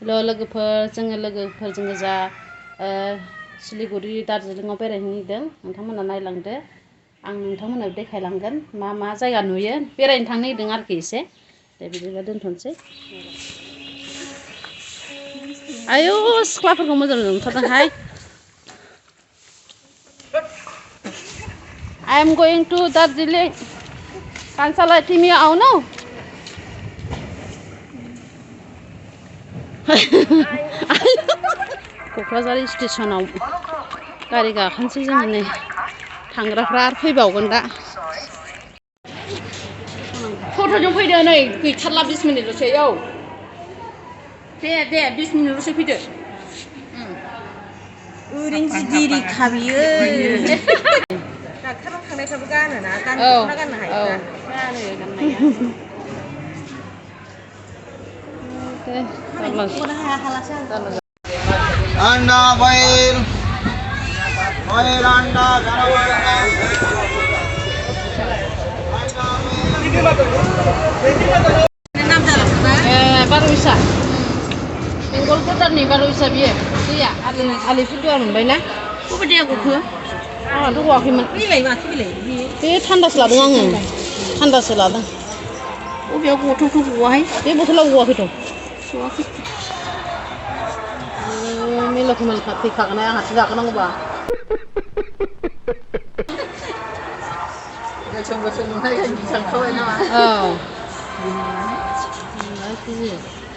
जोङो लोगोफोरजों गोजा सिलिगुरि दार्जिलिंआव बेरायहैनो नागिरदों नोंथांमोना नायलांदो आं नोंथांमोननो देखायलांगोन मा मा जायगा नुयो बेरायनो थांनो नागिरदों आरोखि एसे दे बिदिब्ला दोनथ'नोसै आयौ सिख्लाफोरखौ मोजां नुथारदोंहाय I am going to Darjeeling. Kansala Timi Auno. Kokrajhar स्टेशनाव गारि गाखोनोसै जों नै थांग्राफ्रा आरो फैबावगोन दा टट'जों फैदो नै गैथारला 20 मिनिटल'सै औ दे 20 मिनिटल'सै फैदो ओरैनो गिदिर खाबियो डाक्टाराव थांनायफ्राबो गानोना गाननो हायो गानो गाननाया Anda baik, anda baru bisa. Tinggal kita nih baru bisa biar. Iya, alif itu orang baiklah. Apa dia aku ke? Ah, tu aku himan. Pilih mas, pilih. Dia tanda selada ngang. Tanda selada. Oh biar aku tuh buah. Dia betul lah buah itu. Mila kuman hati kakak naya hati kakak nang ba. Gacung naya bisa kau ini mah. Oh.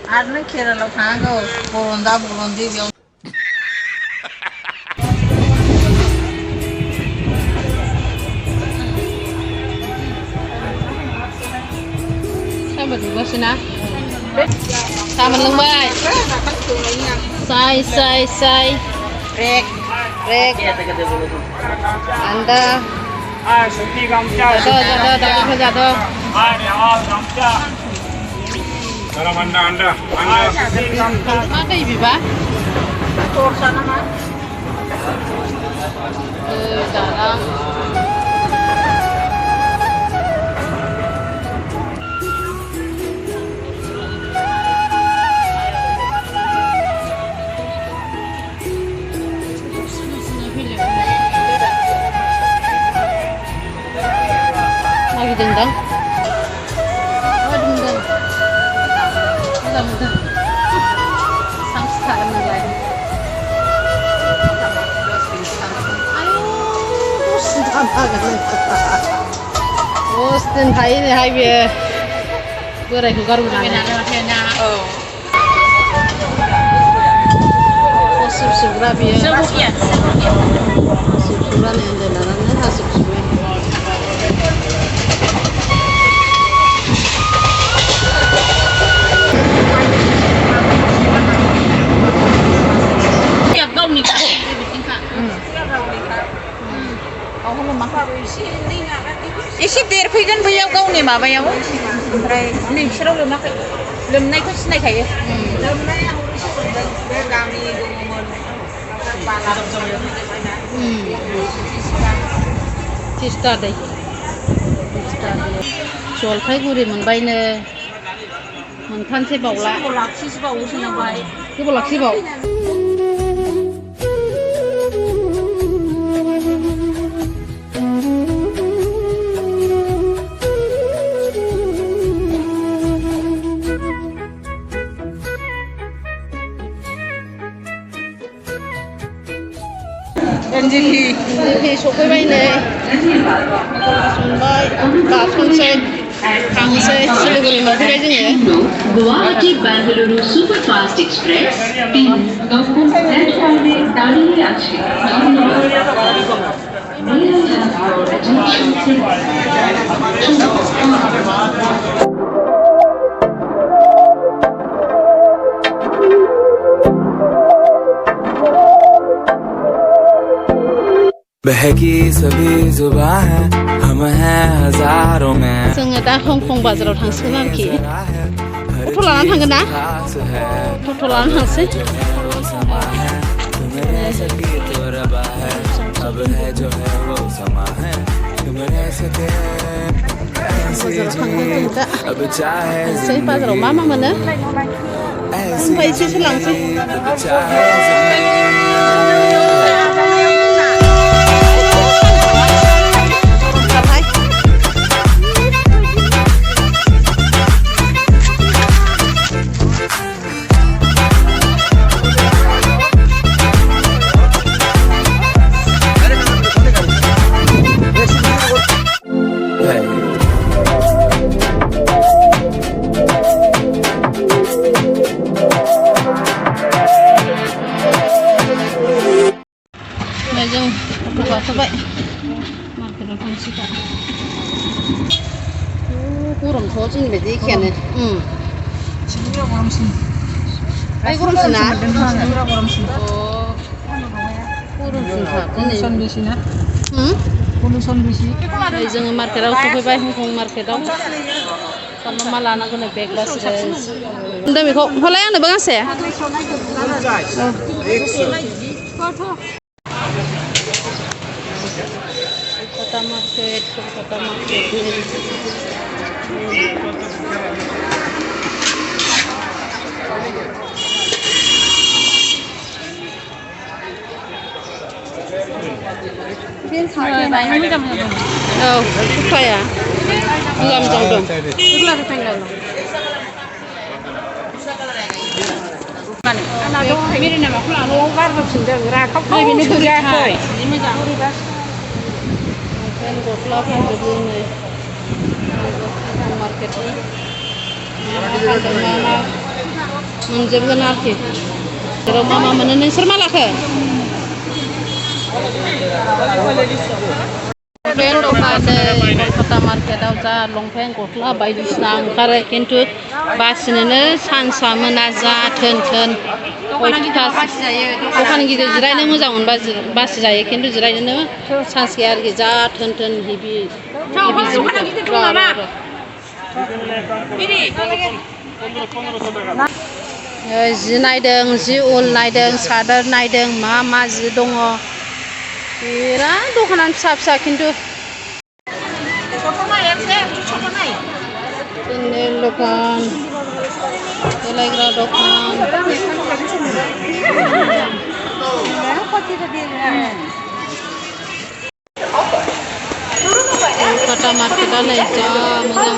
Arne kira lo thago Burundi biar. Sama juga sih nah. Sama lembai. Say. Rek. Anda. Suti gamca. Jatuh. Gamca. Dalam anda. Ada ibu ba? Tur sana mah. Dalam. Lagi dendang. Dendang. Mudah. Sang sekarang lagi. Ayo, terus dan hai ini hai biar berai kugar bukan. Oh. Subsubra biar. Subsubra ni anda nana subsubra. एसे देरफैगोन बैयाव गावनि माबायाव ओमफ्राय नोंसोराव लोमाखै लोमनायखौ सिनायखायो लोमनाया बे गामि दङमोन तिस्ता दै जलफाइगुरि मोनबायनो मोनथामसै बावला लाखिबावोसो नालाय गोबाव लाखिबाव Jeet सफैबायनो संबाय गाथोनसै थांसै सिलिगुरि मोनफैबाय जोङो गुवाहाटी बेंगलुरु सुपरफास्ट एक्सप्रेस 3 प्लेटफॉर्मे दाঁড়িয়ে আছে बहकी सभी जुबां है हम हैं हजारों में जोङो दा हंकं बाजाराव थांसिगोन आरोखि टट' लानानै थांगोन ना टट' लानानै थांसै बाजाराव थांगोन जों दा बाजाराव मा मोनो ऐसी जब चाहे जों गाखोबाय मार्केटाव थांसै दा गरमथ' जोंनि बायदि एखेयानो बाय गरमसिन ना गरमसिन बेसे ना जोङो मार्केटाव सफैबाय हंकं मार्केटाव मा लानांगौ नो बेग बासिबाय बेखौ हलाय आंनोबो गांसे Kota market. Oh, suka ya? Belum jauh. Sebelah tengah. Mirip nama aku lalu baru sudah gerak. Kau ini gerak. Ini macam. Kan gosla kan begini. Market ni. Mama menjebkan arti. Kalau mama menenin sermalah ke? Longpen dong kota market aja longpen gosla बायदिसिना ओंखारो किन्तु बासिनोनो सानसा मोनाजा थोन दखान गिदिर जिरायनो मोजां मोनबा बासि जायो किन्तु जिरायनो सान्स गैया आरोखि जा थोन हेभि जि नायदों जि उल नायदों सादर नायदों मा जि दङ बिराद दखानानो फिसा किन्तु सेन्देल दखान देलायग्रा दखान kota market नै जा मोजां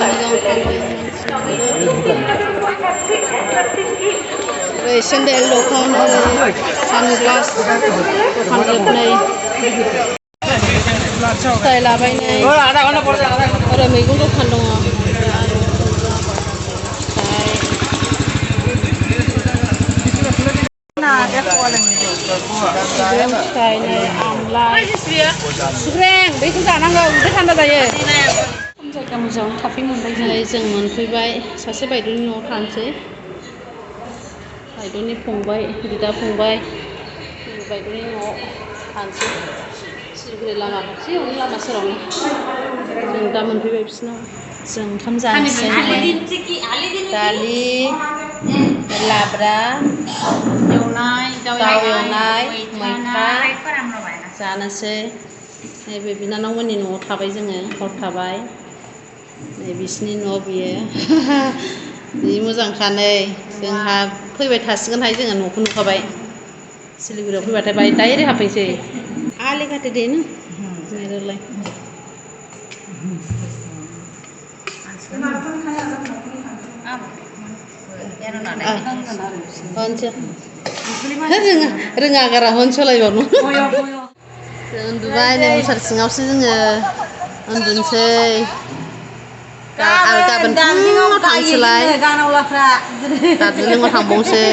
सेन्देल दखान सानग्लास दखान जोबनै फिथाइ लाबायनाय ओरै मैगं दखान दङ फिथाइ नै आमलाइ सुग्रें बेखौ जानांगौ उदै थान्दा जायो जायगा मोजां थाफै मोनबाय जों मोनफैबाय सासे बायद'नि न'आव थांसै बायद'नि फंबाय बिदा फंबाय बायद'नि न'आव थांसै सिलगुरि लामा खाथियावनो लामा सेरावनो जों दा मोनफैबाय बिसिनाव जों ओंखाम जानोसै दालि लाब्रा दाउ एवनाय मैथा जानोसै नैबे बिनानावमोननि न'आव थाबाय जोङो हर थाबाय नै बिसिनि न' बियो जि मोजांखा नै जोंहा फैबाय थासिगोनहाय जोङो न'खौ नुखाबाय सिलिगुरियाव फैबाथाय बाय डाइरेक्ट हाबफैसै आलि खाथे दे नों मेरलाय रोङा गारा होनसलायबावनो जों उन्दुबाय नै मुसारि सिङावसो जोङो उन्दुनोसै गाबोन फुङाव थांसैलाय दार्जिलिंआव थांबावनोसै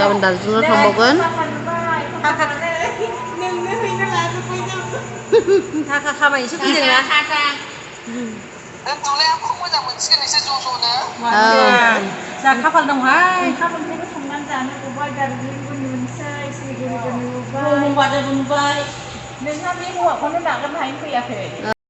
गाबोन दार्जिलिंआव थांबावगोन थाखा खामायनोसो फैदोंना दोनथ'लाय आंखौ मोजां मोनसिगोन एसे ज'नो जा खाफाल दंहाय खाफालखौबो संनानै जानो नुबाय दार्जिलिंबो नुनोसै सिलिगुरिबो नुबाय नुबाय नोंहा बे हौवाखौनो नागारनो हायनो फैयाखै